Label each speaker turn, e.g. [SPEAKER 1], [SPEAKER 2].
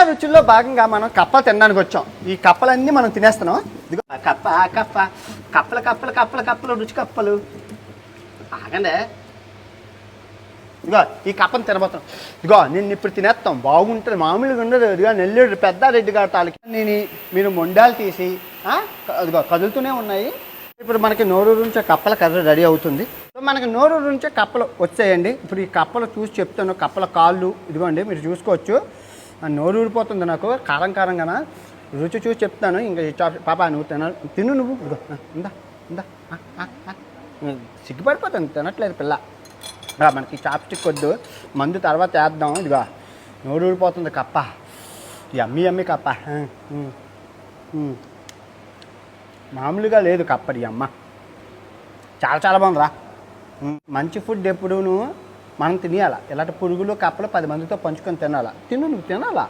[SPEAKER 1] రుచుల్లో భాగంగా మనం కప్పలు తినడానికి వచ్చాం. ఈ కప్పలన్నీ మనం తినేస్తున్నాం. ఇదిగో కప్ప కప్ప కప్పలు కప్పలు కప్పలు కప్పలు రుచి కప్పలు. ఆగండి, ఇదిగో ఈ కప్పని తినబోతాం. ఇదిగో నేను ఇప్పుడు తినేస్తాం, బాగుంటుంది, మామూలుగా ఉండదు. ఇదిగో నెల్లూరు పెద్దారెడ్డి గారి తాలూకి మీరు మొండాలు తీసి ఇదిగో కదులుతూనే ఉన్నాయి. ఇప్పుడు మనకి నోరూరు నుంచి కప్పల కర్రీ రెడీ అవుతుంది. సో మనకి నోరూరు నుంచే కప్పలు వచ్చాయండి. ఇప్పుడు ఈ కప్పలు చూసి చెప్తాను. కప్పల కాళ్ళు ఇదిగోండి, మీరు చూసుకోవచ్చు. నోరు ఊరిపోతుంది నాకు కారం కారంగా. రుచి చూసి చెప్తాను. ఇంకా పాప నువ్వు తిను నువ్వు. ఇదిగో ఇందా ఇందా సిగ్గుపడిపోతాను, తినట్లేదు పిల్ల. మనకి చాప్స్టిక్ వద్దు, మందు తర్వాత వేద్దాం. ఇదిగో నోరు ఊరిపోతుంది కప్ప. యమ్మీ యమ్మీ కప్ప, మామూలుగా లేదు కప్పడి అమ్మ. చాలా చాలా బాగుందిరా. మంచి ఫుడ్ ఎప్పుడూ మనం తినేయాలా. ఇలాంటి పురుగులు కప్పలు 10 మందితో పంచుకొని తినాలా. నువ్వు తినాలా.